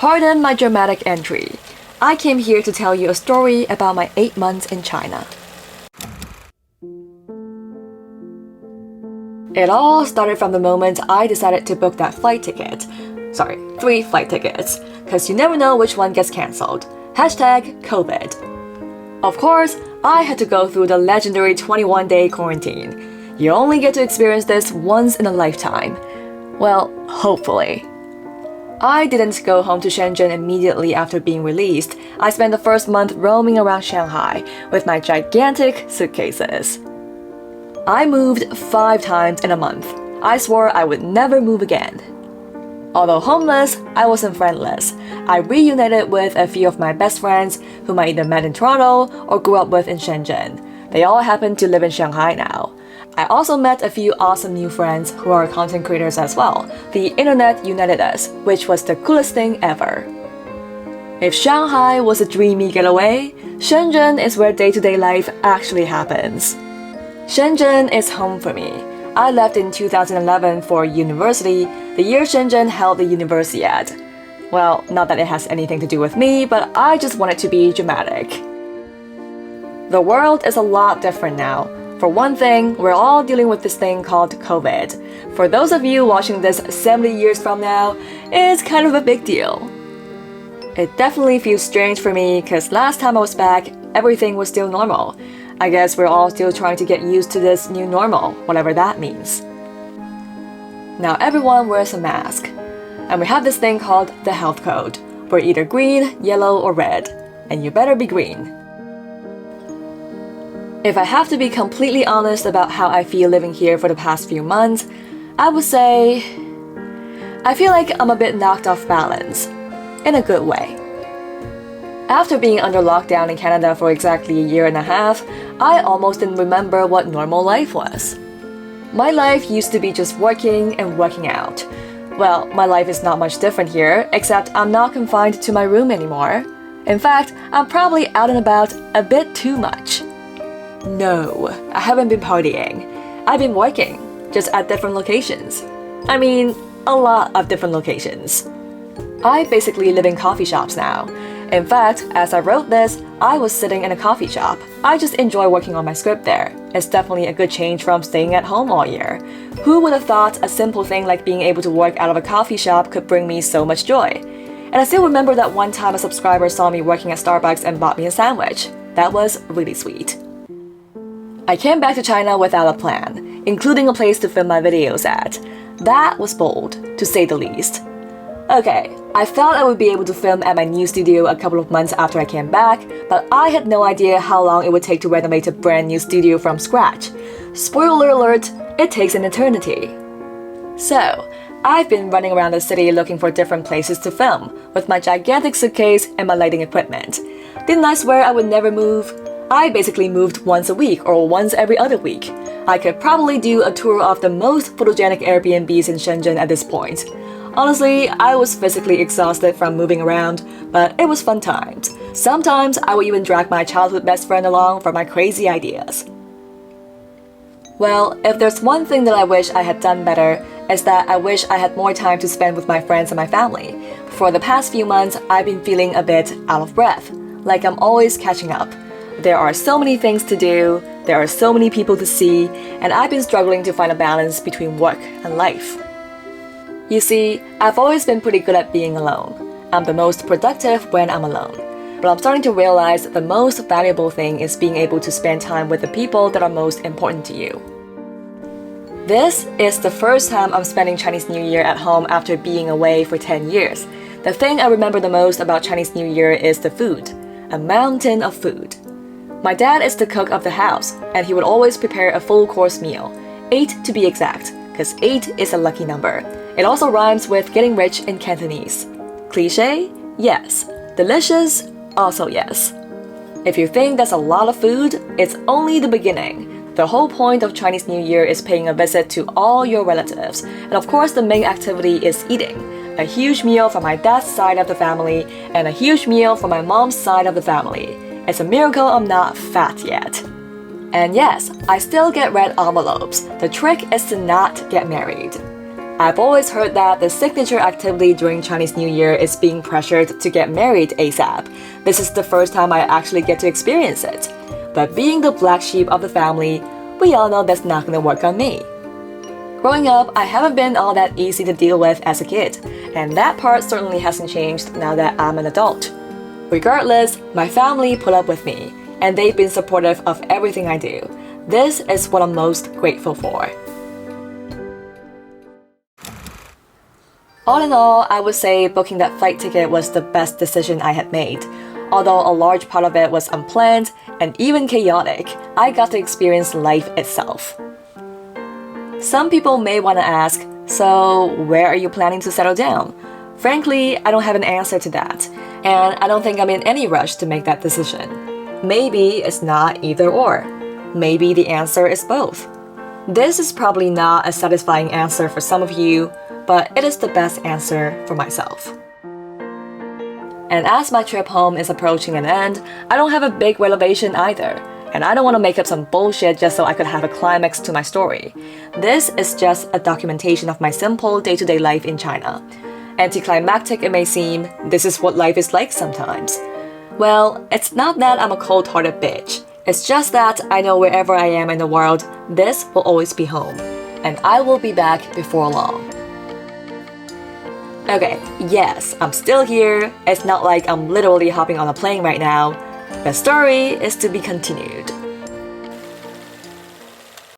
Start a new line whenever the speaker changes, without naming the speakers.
Pardon my dramatic entry. I came here to tell you a story about my 8 months in China. It all started from the moment I decided to book that flight ticket. Sorry, 3 flight tickets, because you never know which one gets cancelled. #COVID. Of course, I had to go through the legendary 21-day quarantine. You only get to experience this once in a lifetime. Well, hopefully. I didn't go home to Shenzhen immediately after being released. I spent the first month roaming around Shanghai with my gigantic suitcases. I moved 5 times in a month. I swore I would never move again. Although homeless, I wasn't friendless. I reunited with a few of my best friends whom I either met in Toronto or grew up with in Shenzhen. They all happen to live in Shanghai now. I also met a few awesome new friends who are content creators as well. The internet united us, which was the coolest thing ever. If Shanghai was a dreamy getaway, Shenzhen is where day-to-day life actually happens. Shenzhen is home for me. I left in 2011 for university, the year Shenzhen held the Universiad. Well, not that it has anything to do with me, but I just wanted to be dramatic. The world is a lot different now. For one thing, we're all dealing with this thing called COVID. For those of you watching this 70 years from now, it's kind of a big deal. It definitely feels strange for me because last time I was back, everything was still normal. I guess we're all still trying to get used to this new normal, whatever that means. Now everyone wears a mask. And we have this thing called the health code. We're either green, yellow, or red. And you better be green. If I have to be completely honest about how I feel living here for the past few months, I would say I feel like I'm a bit knocked off balance. In a good way. After being under lockdown in Canada for exactly a year and a half, I almost didn't remember what normal life was. My life used to be just working and working out. Well, my life is not much different here, except I'm not confined to my room anymore. In fact, I'm probably out and about a bit too much. No, I haven't been partying. I've been working, just at different locations. I mean, a lot of different locations. I basically live in coffee shops now. In fact, as I wrote this, I was sitting in a coffee shop. I just enjoy working on my script there. It's definitely a good change from staying at home all year. Who would have thought a simple thing like being able to work out of a coffee shop could bring me so much joy? And I still remember that one time a subscriber saw me working at Starbucks and bought me a sandwich. That was really sweet. I came back to China without a plan, including a place to film my videos at. That was bold, to say the least. Okay, I thought I would be able to film at my new studio a couple of months after I came back, but I had no idea how long it would take to renovate a brand new studio from scratch. Spoiler alert, it takes an eternity. So, I've been running around the city looking for different places to film, with my gigantic suitcase and my lighting equipment. Didn't I swear I would never move? I basically moved once a week or once every other week. I could probably do a tour of the most photogenic Airbnbs in Shenzhen at this point. Honestly, I was physically exhausted from moving around, but it was fun times. Sometimes I would even drag my childhood best friend along for my crazy ideas. Well, if there's one thing that I wish I had done better, it's that I wish I had more time to spend with my friends and my family. For the past few months, I've been feeling a bit out of breath, like I'm always catching up. There are so many things to do, there are so many people to see, and I've been struggling to find a balance between work and life. You see, I've always been pretty good at being alone. I'm the most productive when I'm alone. But I'm starting to realize the most valuable thing is being able to spend time with the people that are most important to you. This is the first time I'm spending Chinese New Year at home after being away for 10 years. The thing I remember the most about Chinese New Year is the food. A mountain of food. My dad is the cook of the house, and he would always prepare a full course meal. 8 to be exact, because 8 is a lucky number. It also rhymes with getting rich in Cantonese. Cliché? Yes. Delicious? Also yes. If you think that's a lot of food, it's only the beginning. The whole point of Chinese New Year is paying a visit to all your relatives. And of course, the main activity is eating. A huge meal for my dad's side of the family, and a huge meal for my mom's side of the family. It's a miracle I'm not fat yet. And yes, I still get red envelopes. The trick is to not get married. I've always heard that the signature activity during Chinese New Year is being pressured to get married ASAP. This is the first time I actually get to experience it. But being the black sheep of the family, we all know that's not gonna work on me. Growing up, I haven't been all that easy to deal with as a kid, and that part certainly hasn't changed now that I'm an adult. Regardless, my family put up with me, and they've been supportive of everything I do. This is what I'm most grateful for. All in all, I would say booking that flight ticket was the best decision I had made. Although a large part of it was unplanned and even chaotic, I got to experience life itself. Some people may want to ask, so where are you planning to settle down? Frankly, I don't have an answer to that, and I don't think I'm in any rush to make that decision. Maybe it's not either or. Maybe the answer is both. This is probably not a satisfying answer for some of you, but it is the best answer for myself. And as my trip home is approaching an end, I don't have a big revelation either, and I don't want to make up some bullshit just so I could have a climax to my story. This is just a documentation of my simple day-to-day life in China. Anticlimactic it may seem, this is what life is like sometimes. Well, it's not that I'm a cold-hearted bitch. It's just that I know wherever I am in the world, this will always be home, and I will be back before long. Okay, yes, I'm still here. It's not like I'm literally hopping on a plane right now. The story is to be continued.